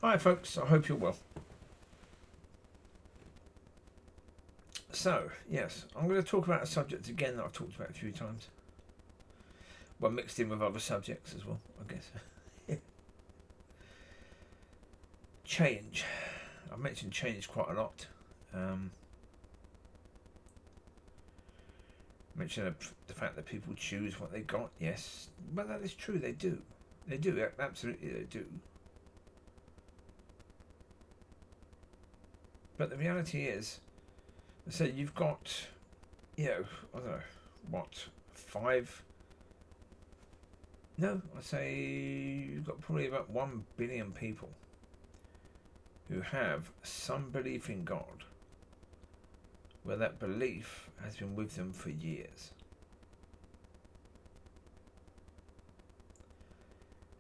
Hi folks, I hope you're well. So, yes, I'm going to talk about a subject again that I've talked about a few times. Well, mixed in with other subjects as well, I guess. Change. I've mentioned change quite a lot. Mentioned the fact that people choose what they got, yes. Well, that is true, they do. They do, absolutely they do. But the reality is, so you've got, I don't know, what, five. No, I say you've got probably about 1 billion people who have some belief in God, where that belief has been with them for years.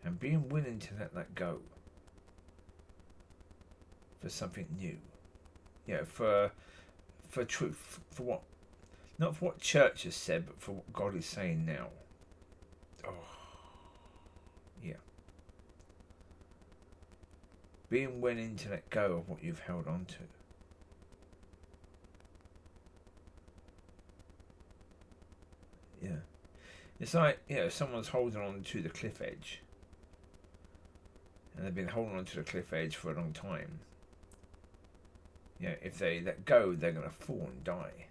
And being willing to let that go for something new. For truth. For what? Not for what church has said, but for what God is saying now. Oh, yeah. Being willing to let go of what you've held on to. Yeah. It's like, someone's holding on to the cliff edge. And they've been holding on to the cliff edge for a long time. If they let go, they're going to fall and die.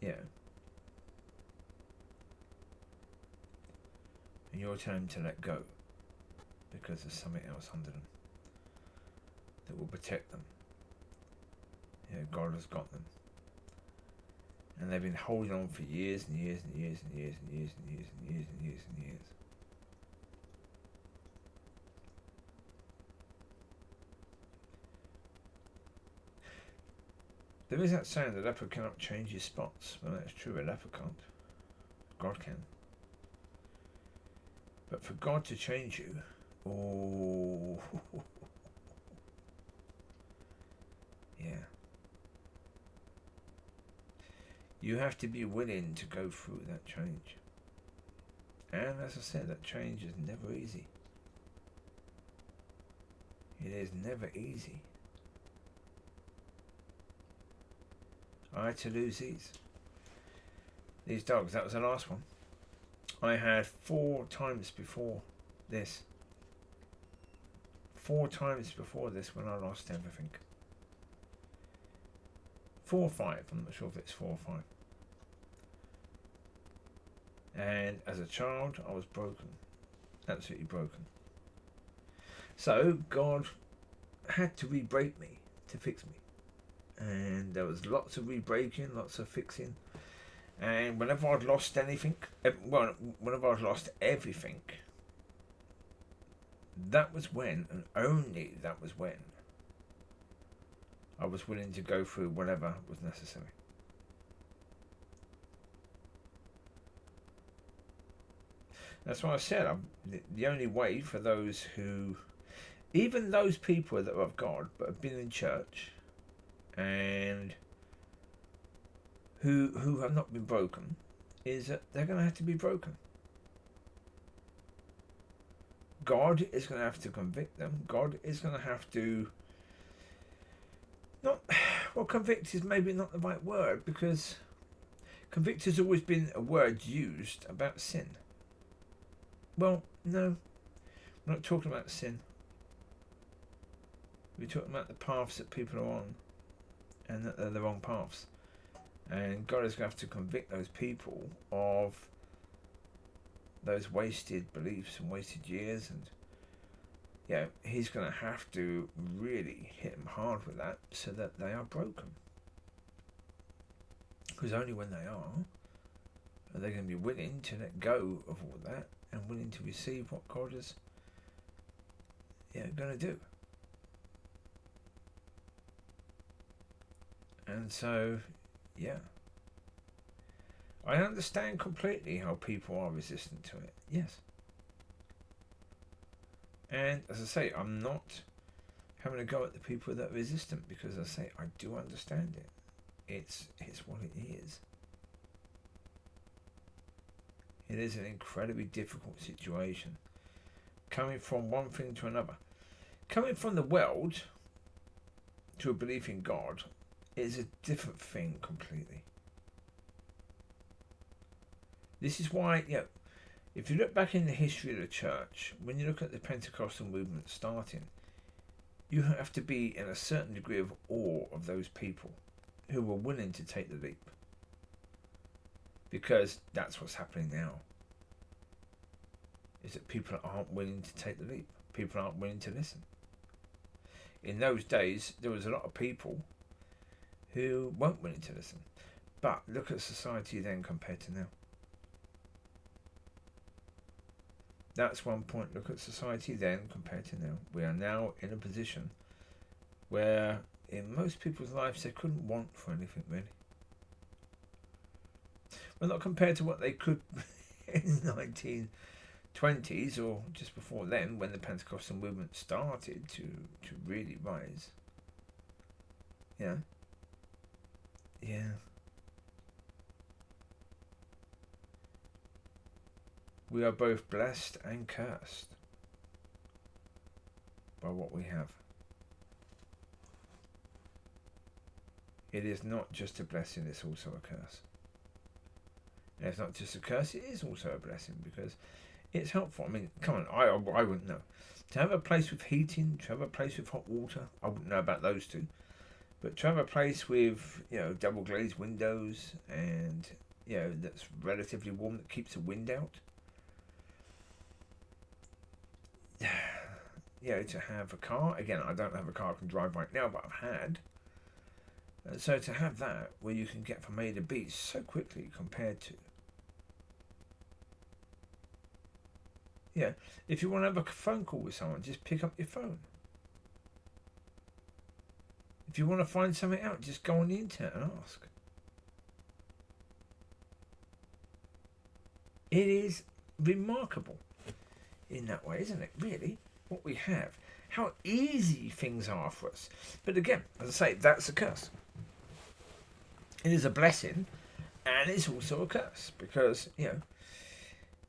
Yeah. And you're telling them to let go because there's something else under them that will protect them. God has got them. And they've been holding on for years and years and years and years and years and years and years and years and years. There is that saying that a leopard cannot change his spots. Well, that's true, a leopard can't. God can. But for God to change you, oh, yeah. You have to be willing to go through that change. And as I said, that change is never easy. It is never easy. I had to lose these dogs. That was the last one. I had 4 times before this. 4 times before this when I lost everything. 4 or 5. I'm not sure if it's 4 or 5. And as a child, I was broken. Absolutely broken. So God had to re-break me to fix me. And there was lots of re-breaking, lots of fixing. And whenever I'd lost anything, whenever I'd lost everything, that was when, and only that was when, I was willing to go through whatever was necessary. That's why I said the only way for those who, even those people that are of God but have been in church and who have not been broken, is that they're going to have to be broken. God is going to have to convict them. God is going to have to convict is maybe not the right word, because convict has always been a word used about sin. Well, no, we're not talking about sin. We're talking about the paths that people are on, and that they're the wrong paths. And God is going to have to convict those people of those wasted beliefs and wasted years, and He's going to have to really hit them hard with that so that they are broken. Because only when they are they going to be willing to let go of all that and willing to receive what God is going to do. And so, I understand completely how people are resistant to it. Yes. And as I say, I'm not having a go at the people that are resistant, because as I say, I do understand it. It's what it is. It is an incredibly difficult situation. coming from one thing to another. Coming from the world to a belief in God is a different thing completely. This is why, if you look back in the history of the church, when you look at the Pentecostal movement starting, you have to be in a certain degree of awe of those people who were willing to take the leap. Because that's what's happening now. Is that people aren't willing to take the leap. People aren't willing to listen. In those days, there was a lot of people who weren't willing to listen. But look at society then compared to now. That's one point. Look at society then compared to now. We are now in a position where in most people's lives they couldn't want for anything really. Well, not compared to what they could in the 1920s or just before then, when the Pentecostal movement started to really rise. Yeah. We are both blessed and cursed by what we have. It is not just a blessing, it's also a curse. And it's not just a curse, it is also a blessing because it's helpful. I mean, come on, I wouldn't know. To have a place with heating, to have a place with hot water, I wouldn't know about those two. But to have a place with, double glazed windows and, that's relatively warm, that keeps the wind out. To have a car, again, I don't have a car I can drive right now, but I've had. So to have that, where you can get from A to B so quickly compared to, if you want to have a phone call with someone, just pick up your phone. If you want to find something out, just go on the internet and ask. It is remarkable in that way, isn't it? Really, what we have. How easy things are for us. But again, as I say, that's a curse. It is a blessing, and it's also a curse. Because,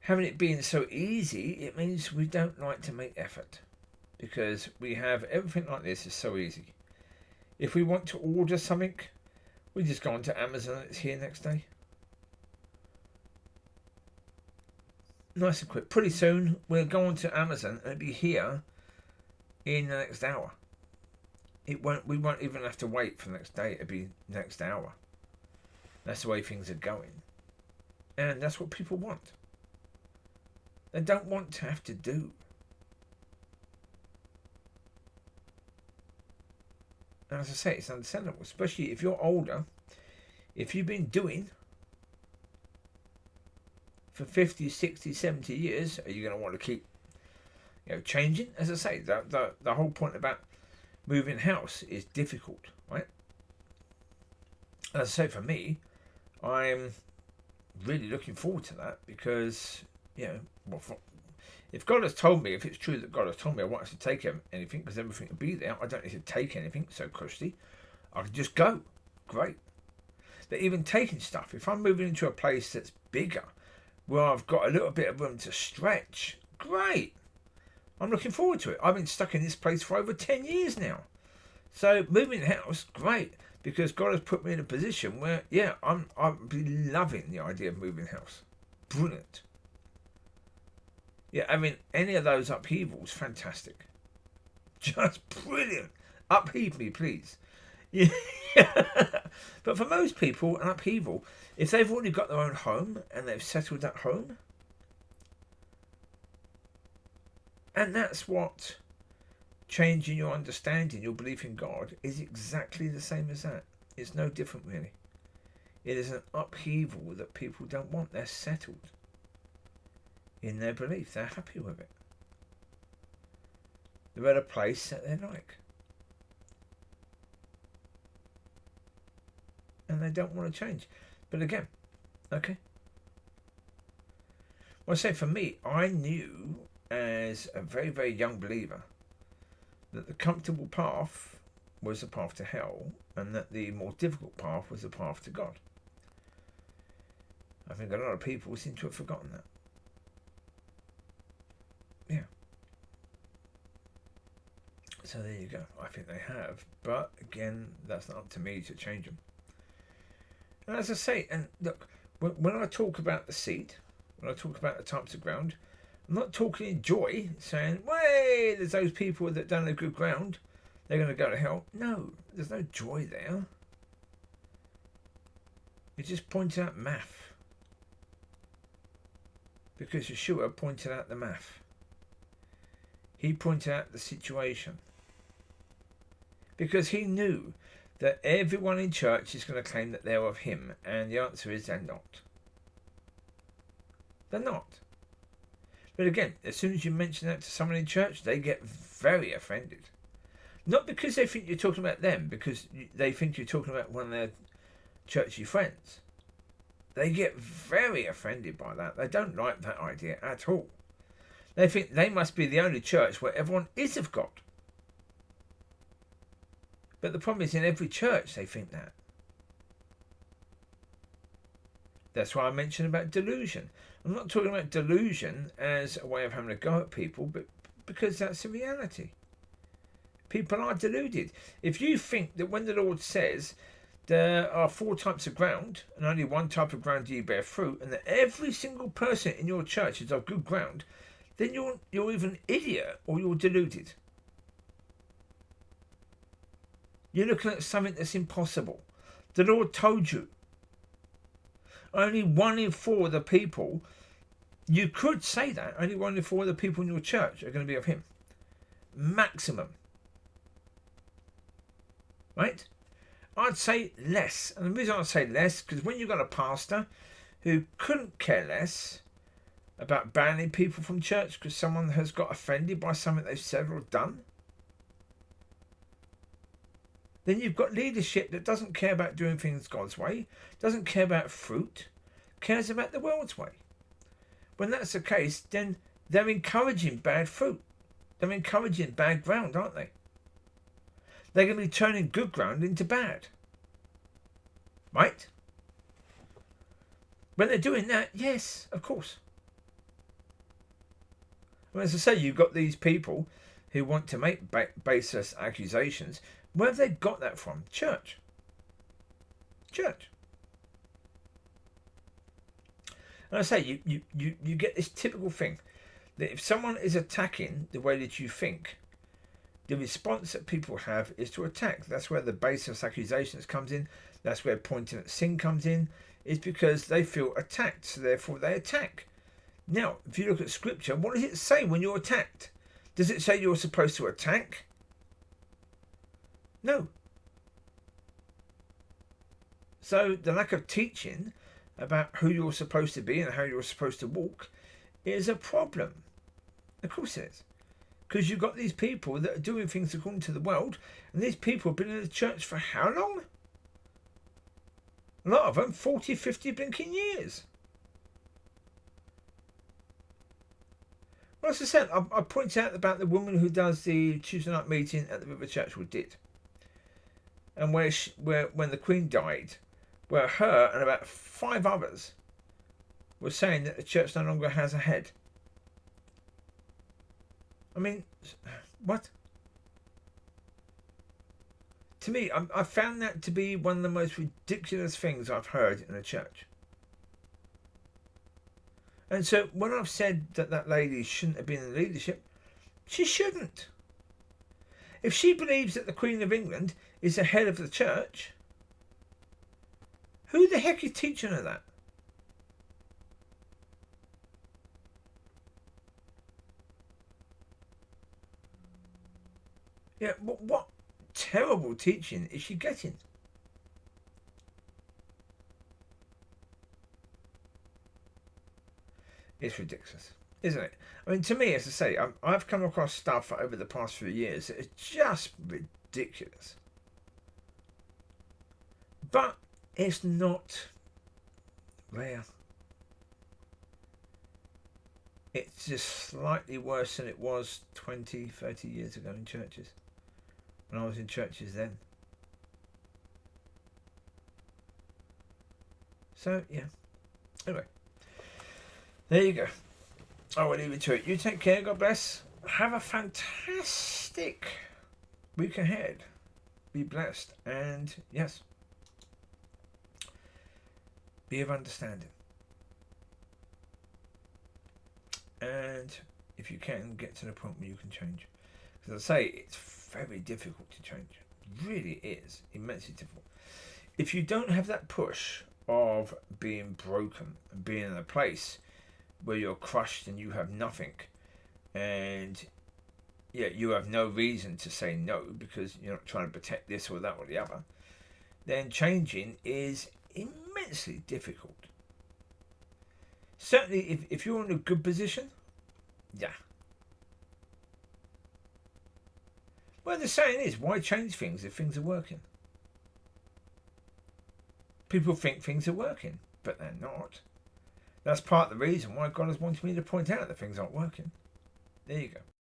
having it being so easy, it means we don't like to make effort. Because we have everything like this is so easy. If we want to order something, we just go onto Amazon and it's here next day. Nice and quick. Pretty soon, we'll go onto Amazon and it'll be here in the next hour. We won't even have to wait for the next day. It'll be next hour. That's the way things are going. And that's what people want. They don't want to have to do. And as I say, it's understandable, especially if you're older. If you've been doing for 50, 60, 70 years, are you going to want to keep changing? As I say, the whole point about moving house is difficult, right? As I say, for me, I'm really looking forward to that because, if God has told me, if it's true that God has told me I won't have to take anything because everything will be there, I don't need to take anything, so Christy, I can just go. Great. But even taking stuff, if I'm moving into a place that's bigger, where I've got a little bit of room to stretch, great. I'm looking forward to it. I've been stuck in this place for over 10 years now. So moving house, great. Because God has put me in a position where, I'm loving the idea of moving house. Brilliant. I mean, any of those upheavals, fantastic. Just brilliant. Upheave me, please. But for most people, an upheaval, if they've already got their own home and they've settled that home, and that's what changing your understanding, your belief in God, is exactly the same as that. It's no different, really. It is an upheaval that people don't want. They're settled in their belief. They're happy with it. They're at a place that they like. And they don't want to change. But again, okay. Well, I say for me, I knew as a very, very young believer that the comfortable path was the path to hell and that the more difficult path was the path to God. I think a lot of people seem to have forgotten that. So there you go. I think they have. But again, that's not up to me to change them. And as I say, and look, when I talk about the seed, when I talk about the types of ground, I'm not talking in joy, saying, "Way, there's those people that don't have good ground. They're going to go to hell." No, there's no joy there. It just points out math. Because Yeshua pointed out the math. He pointed out the situation. Because he knew that everyone in church is going to claim that they're of him. And the answer is they're not. They're not. But again, as soon as you mention that to someone in church, they get very offended. Not because they think you're talking about them, because they think you're talking about one of their churchy friends. They get very offended by that. They don't like that idea at all. They think they must be the only church where everyone is of God. But the problem is, in every church they think that. That's why I mentioned about delusion. I'm not talking about delusion as a way of having a go at people, but because that's the reality. People are deluded. If you think that when the Lord says there are 4 types of ground and only one type of ground do you bear fruit, and that every single person in your church is of good ground, then you're either an idiot or you're deluded. You're looking at something that's impossible. The Lord told you. Only 1 in 4 of the people, you could say that, only 1 in 4 of the people in your church are going to be of him. Maximum. Right? I'd say less. And the reason I'd say less, because when you've got a pastor who couldn't care less about banning people from church because someone has got offended by something they've said or done, then you've got leadership that doesn't care about doing things God's way, doesn't care about fruit, cares about the world's way. When that's the case, then they're encouraging bad fruit. They're encouraging bad ground, aren't they? They're going to be turning good ground into bad. Right? When they're doing that, yes, of course. Well, as I say, you've got these people who want to make baseless accusations. Where have they got that from? Church. Church. And I say, you get this typical thing that if someone is attacking the way that you think, the response that people have is to attack. That's where the baseless accusations comes in. That's where pointing at sin comes in. Is because they feel attacked, so therefore they attack. Now, if you look at Scripture, what does it say when you're attacked? Does it say you're supposed to attack? No. So the lack of teaching about who you're supposed to be and how you're supposed to walk is a problem. Of course it is. Because you've got these people that are doing things according to the world, and these people have been in the church for how long? A lot of them, 40, 50 blinking years. Well, as I said, I pointed out about the woman who does the Tuesday night meeting at the River Church, who did. And where when the Queen died, where her and about 5 others were saying that the church no longer has a head. I mean, what? To me, I found that to be one of the most ridiculous things I've heard in a church. And so when I've said that that lady shouldn't have been in leadership, she shouldn't. If she believes that the Queen of England is the head of the church, who the heck is teaching her that? Yeah, what terrible teaching is she getting? It's ridiculous, isn't it? I mean, to me, as I say, I've come across stuff over the past few years that is just ridiculous. But it's not rare. It's just slightly worse than it was 20, 30 years ago in churches. When I was in churches then. So, yeah. Anyway. There you go. I will leave it to it. You take care. God bless. Have a fantastic week ahead. Be blessed, and yes, be of understanding. And if you can, get to the point where you can change. Because I say, it's very difficult to change. It really is immensely difficult. If you don't have that push of being broken and being in a place where you're crushed and you have nothing, and yeah, you have no reason to say no because you're not trying to protect this or that or the other, then changing is immensely difficult. Certainly if you're in a good position, yeah. Well, the saying is, why change things if things are working? People think things are working, but they're not. That's part of the reason why God has wanted me to point out that things aren't working. There you go.